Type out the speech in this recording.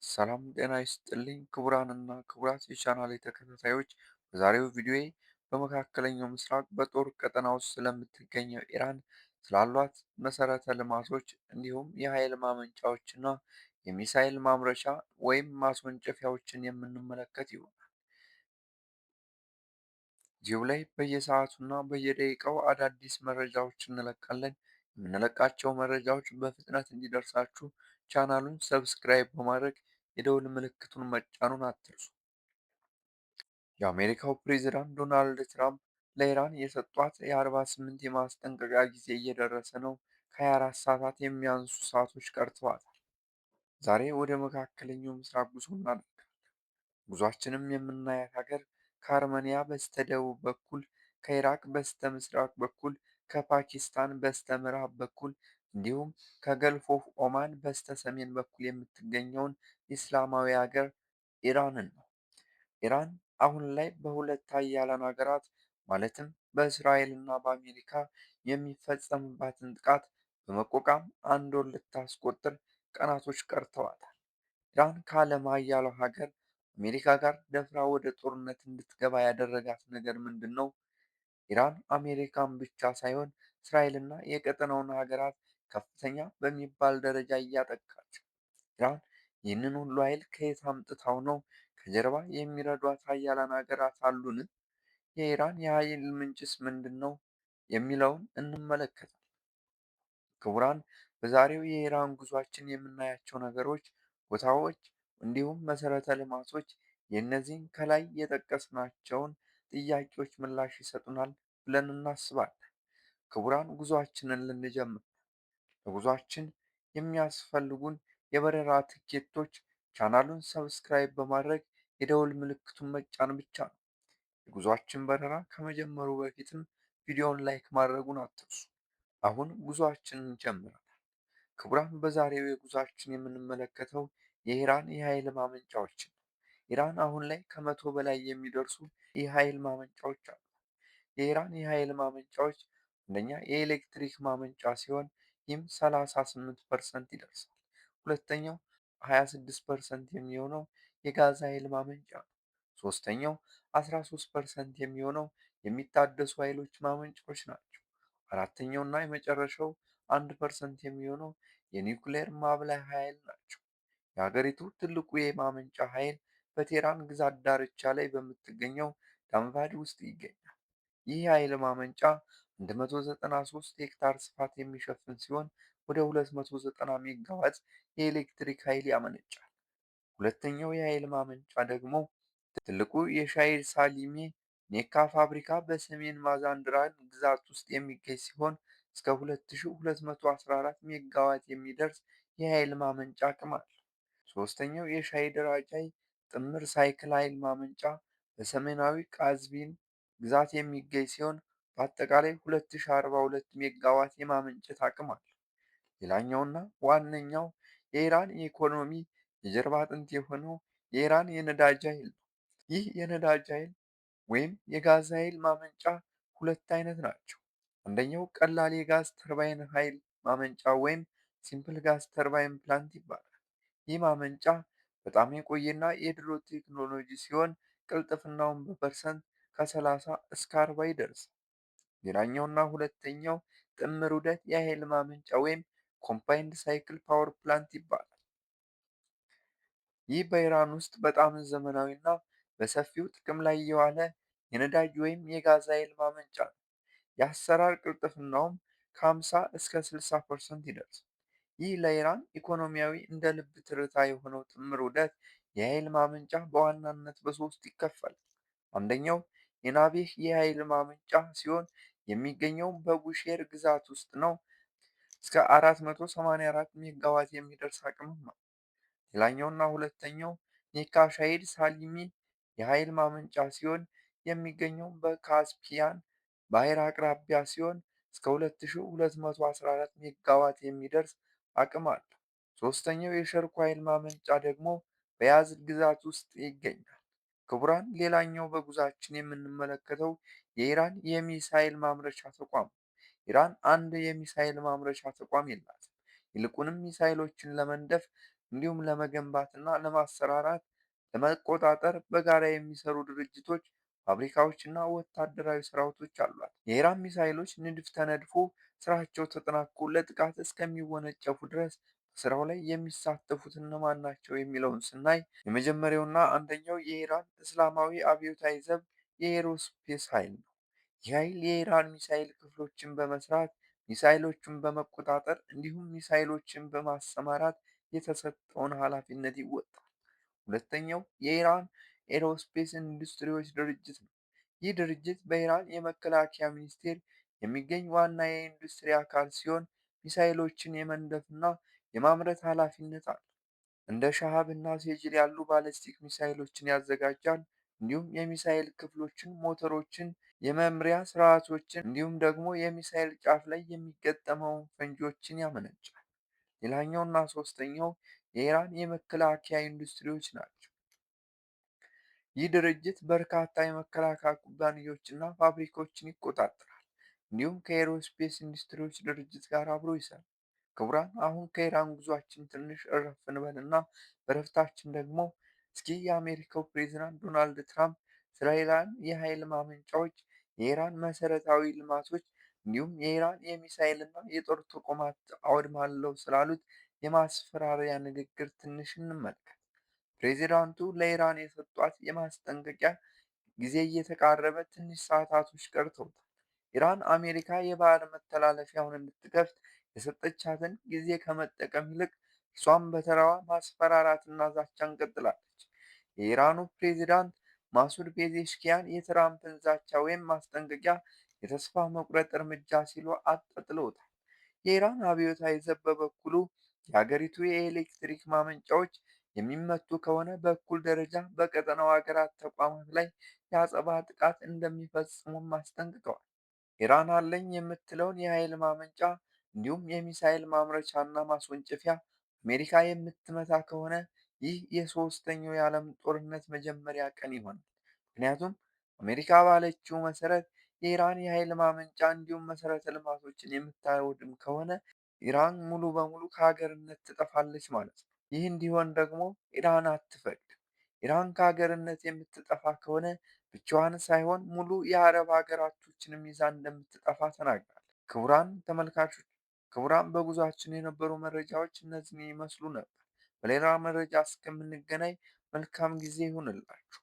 ሰላም ጤና ይስጥልኝ ክቡራንና ክቡራት የቻናሌ ተከታታዮች፣ በዛሬው ቪዲዮዬ በመካከለኛው ምስራቅ በጦር ቀጠና ውስጥ ስለምትገኘው ኢራን ስላሏት መሰረተ ልማቶች እንዲሁም የኃይል ማመንጫዎችና የሚሳኤል ማምረቻ ወይም ማስወንጨፊያዎችን የምንመለከት ይሆናል። ጂው ላይ በየሰዓቱና በየደቂቃው አዳዲስ መረጃዎች እንለቃለን። የምንለቃቸው መረጃዎች በፍጥነት እንዲደርሳችሁ ቻናሉን ሰብስክራይብ በማድረግ የደውል ምልክቱን መጫኑን አትርሱ። የአሜሪካው ፕሬዝዳንት ዶናልድ ትራምፕ ለኢራን የሰጧት የ48 የማስጠንቀቂያ ጊዜ እየደረሰ ነው። ከ24 ሰዓታት የሚያንሱ ሰዓቶች ቀርተዋታል። ዛሬ ወደ መካከለኛው ምስራቅ ጉዞ እናደርጋለን። ጉዟችንም የምናያት ሀገር ከአርመንያ በስተደቡብ በኩል፣ ከኢራቅ በስተ ምስራቅ በኩል፣ ከፓኪስታን በስተ ምዕራብ በኩል እንዲሁም ከገልፍ ኦፍ ኦማን በስተ ሰሜን በኩል የምትገኘውን ኢስላማዊ ሀገር ኢራንን ነው። ኢራን አሁን ላይ በሁለት ኃያላን ሀገራት ማለትም በእስራኤል እና በአሜሪካ የሚፈጸምባትን ጥቃት በመቋቋም አንድ ወር ልታስቆጥር ቀናቶች ቀርተዋታል። ኢራን ከዓለም ኃያሏ ሀገር አሜሪካ ጋር ደፍራ ወደ ጦርነት እንድትገባ ያደረጋት ነገር ምንድን ነው? ኢራን አሜሪካን ብቻ ሳይሆን እስራኤልና የቀጠናውን ሀገራት ከፍተኛ በሚባል ደረጃ እያጠቃች። ኢራን ይህንን ሁሉ ኃይል ከየት አምጥታው ነው? ከጀርባ የሚረዷት ኃያላን ሀገራት አሉን? የኢራን የኃይል ምንጭስ ምንድን ነው? የሚለውን እንመለከታለን። ክቡራን፣ በዛሬው የኢራን ጉዟችን የምናያቸው ነገሮች፣ ቦታዎች እንዲሁም መሰረተ ልማቶች የእነዚህን ከላይ የጠቀስናቸውን ጥያቄዎች ምላሽ ይሰጡናል ብለን እናስባለን። ክቡራን፣ ጉዟችንን ልንጀምር። ለጉዟችን የሚያስፈልጉን የበረራ ትኬቶች ቻናሉን ሰብስክራይብ በማድረግ የደውል ምልክቱን መጫን ብቻ ነው። የጉዟችን በረራ ከመጀመሩ በፊትም ቪዲዮውን ላይክ ማድረጉን አትርሱ። አሁን ጉዟችንን ጀምረናል። ክቡራን፣ በዛሬው የጉዟችን የምንመለከተው የኢራን የኃይል ማመንጫዎችን ነው። ኢራን አሁን ላይ ከ100 በላይ የሚደርሱ የኃይል ማመንጫዎች አሉ። የኢራን የኃይል ማመንጫዎች አንደኛ የኤሌክትሪክ ማመንጫ ሲሆን ይህም 38% ይደርሳል። ሁለተኛው 26% የሚሆነው የጋዝ ኃይል ማመንጫ ነው። ሶስተኛው 13% የሚሆነው የሚታደሱ ኃይሎች ማመንጫዎች ናቸው። አራተኛው እና የመጨረሻው 1% የሚሆነው የኒውክሌር ማብላያ ኃይል ናቸው። የሀገሪቱ ትልቁ የማመንጫ ኃይል በቴህራን ግዛት ዳርቻ ላይ በምትገኘው ዳምቫድ ውስጥ ይገኛል። ይህ የኃይል ማመንጫ 193 ሄክታር ስፋት የሚሸፍን ሲሆን ወደ 290 ሜጋዋት የኤሌክትሪክ ኃይል ያመነጫል። ሁለተኛው የኃይል ማመንጫ ደግሞ ትልቁ የሻሂድ ሳሊሚ ኔካ ፋብሪካ በሰሜን ማዛንድራን ግዛት ውስጥ የሚገኝ ሲሆን እስከ 2214 ሜጋዋት የሚደርስ የኃይል ማመንጫ አቅም አለው። ሶስተኛው የሻሂድ ራጃይ ጥምር ሳይክል ኃይል ማመንጫ በሰሜናዊ ቃዝቪን ግዛት የሚገኝ ሲሆን በአጠቃላይ 2042 ሜጋዋት የማመንጨት አቅም አለው። ሌላኛውና ዋነኛው የኢራን የኢኮኖሚ የጀርባ አጥንት የሆነው የኢራን የነዳጅ ኃይል ነው። ይህ የነዳጅ ኃይል ወይም የጋዝ ኃይል ማመንጫ ሁለት አይነት ናቸው። አንደኛው ቀላል የጋዝ ተርባይን ኃይል ማመንጫ ወይም ሲምፕል ጋዝ ተርባይን ፕላንት ይባላል። ይህ ማመንጫ በጣም የቆየና የድሮ ቴክኖሎጂ ሲሆን ቅልጥፍናውን በፐርሰንት ከ30 እስከ 40 ይደርሳል። ሌላኛውና ሁለተኛው ጥምር ዑደት የኃይል ማመንጫ ወይም ኮምባይንድ ሳይክል ፓወር ፕላንት ይባላል። ይህ በኢራን ውስጥ በጣም ዘመናዊና በሰፊው ጥቅም ላይ የዋለ የነዳጅ ወይም የጋዝ ኃይል ማመንጫ ነው። የአሰራር ቅልጥፍናውም ከ50 እስከ 60% ይደርሳል። ይህ ለኢራን ኢኮኖሚያዊ እንደ ልብ ትርታ የሆነው ጥምር ዑደት የኃይል ማመንጫ በዋናነት በሶስት ይከፈላል። አንደኛው የናቤህ የኃይል ማመንጫ ሲሆን የሚገኘው በቡሼር ግዛት ውስጥ ነው። እስከ 484 ሜጋዋት የሚደርስ አቅምም ነው። ሌላኛውና ሁለተኛው ኔካ ሻሂድ ሳሊሚ የኃይል ማመንጫ ሲሆን የሚገኘው በካስፒያን ባህር አቅራቢያ ሲሆን እስከ 2214 ሜጋዋት የሚደርስ አቅም አለው። ሶስተኛው የሸርኮ ኃይል ማመንጫ ደግሞ በያዝድ ግዛት ውስጥ ይገኛል። ክቡራን፣ ሌላኛው በጉዟችን የምንመለከተው የኢራን የሚሳኤል ማምረቻ ተቋም ነው። ኢራን አንድ የሚሳኤል ማምረቻ ተቋም የላትም። ይልቁንም ሚሳኤሎችን ለመንደፍ እንዲሁም ለመገንባትና ለማሰራራት ለመቆጣጠር በጋራ የሚሰሩ ድርጅቶች፣ ፋብሪካዎችና ወታደራዊ ሰራዊቶች አሏት። የኢራን ሚሳይሎች ንድፍ ተነድፎ ስራቸው ተጠናቆ ለጥቃት እስከሚወነጨፉ ድረስ በስራው ላይ የሚሳተፉት እነማን ናቸው የሚለውን ስናይ የመጀመሪያውና አንደኛው የኢራን እስላማዊ አብዮታዊ ዘብ የኤሮስፔስ ኃይል ነው። ይህ ኃይል የኢራን ሚሳይል ክፍሎችን በመስራት ሚሳይሎቹን በመቆጣጠር እንዲሁም ሚሳይሎችን በማሰማራት የተሰጠውን ኃላፊነት ይወጣል። ሁለተኛው የኢራን ኤሮስፔስ ኢንዱስትሪዎች ድርጅት ነው። ይህ ድርጅት በኢራን የመከላከያ ሚኒስቴር የሚገኝ ዋና የኢንዱስትሪ አካል ሲሆን ሚሳይሎችን የመንደፍና የማምረት ኃላፊነት አለው። እንደ ሻሃብ እና ሴጅል ያሉ ባለስቲክ ሚሳይሎችን ያዘጋጃል። እንዲሁም የሚሳይል ክፍሎችን፣ ሞተሮችን፣ የመምሪያ ስርዓቶችን እንዲሁም ደግሞ የሚሳይል ጫፍ ላይ የሚገጠመውን ፈንጂዎችን ያመነጫል። ሌላኛውና ሶስተኛው የኢራን የመከላከያ ኢንዱስትሪዎች ናቸው። ይህ ድርጅት በርካታ የመከላከያ ኩባንያዎችና ፋብሪካዎችን ይቆጣጠራል። እንዲሁም ከኤሮስፔስ ኢንዱስትሪዎች ድርጅት ጋር አብሮ ይሰራል። ክቡራን፣ አሁን ከኢራን ጉዟችን ትንሽ እረፍ እንበልና በረፍታችን ደግሞ እስኪ የአሜሪካው ፕሬዝዳንት ዶናልድ ትራምፕ ስለ ኢራን የኃይል ማመንጫዎች፣ የኢራን መሰረታዊ ልማቶች እንዲሁም የኢራን የሚሳኤልና የጦር ተቋማት አወድማለሁ ስላሉት የማስፈራሪያ ንግግር ትንሽ እንመልከት። ፕሬዚዳንቱ ለኢራን የሰጧት የማስጠንቀቂያ ጊዜ እየተቃረበ ትንሽ ሰዓታቶች ቀርተውታል። ኢራን አሜሪካ የባህር መተላለፊያውን እንድትከፍት የሰጠቻትን ጊዜ ከመጠቀም ይልቅ እሷም በተራዋ ማስፈራራትና ዛቻን ቀጥላለች። የኢራኑ ፕሬዚዳንት ማሱድ ፔዜሽኪያን የትራምፕን ዛቻ ወይም ማስጠንቀቂያ የተስፋ መቁረጥ እርምጃ ሲሉ አጣጥለውታል። የኢራን አብዮታዊ ዘብ በበኩሉ የሀገሪቱ የኤሌክትሪክ ማመንጫዎች የሚመቱ ከሆነ በእኩል ደረጃ በቀጠናው ሀገራት ተቋማት ላይ የአጸፋ ጥቃት እንደሚፈጽሙም አስጠንቅቀዋል። ኢራን አለኝ የምትለውን የኃይል ማመንጫ እንዲሁም የሚሳኤል ማምረቻና ማስወንጨፊያ አሜሪካ የምትመታ ከሆነ ይህ የሶስተኛው የዓለም ጦርነት መጀመሪያ ቀን ይሆናል። ምክንያቱም አሜሪካ ባለችው መሰረት የኢራን የኃይል ማመንጫ እንዲሁም መሰረተ ልማቶችን የምታወድም ከሆነ ኢራን ሙሉ በሙሉ ከሀገርነት ትጠፋለች ማለት ነው። ይህ እንዲሆን ደግሞ ኢራን አትፈቅድም። ኢራን ከሀገርነት የምትጠፋ ከሆነ ብቻዋን ሳይሆን ሙሉ የአረብ ሀገራቶችንም ይዛ እንደምትጠፋ ተናግራለች። ክቡራን ተመልካቾች፣ ክቡራን በጉዟችን የነበሩ መረጃዎች እነዚህን ይመስሉ ነበር። በሌላ መረጃ እስከምንገናኝ መልካም ጊዜ ይሁንላችሁ።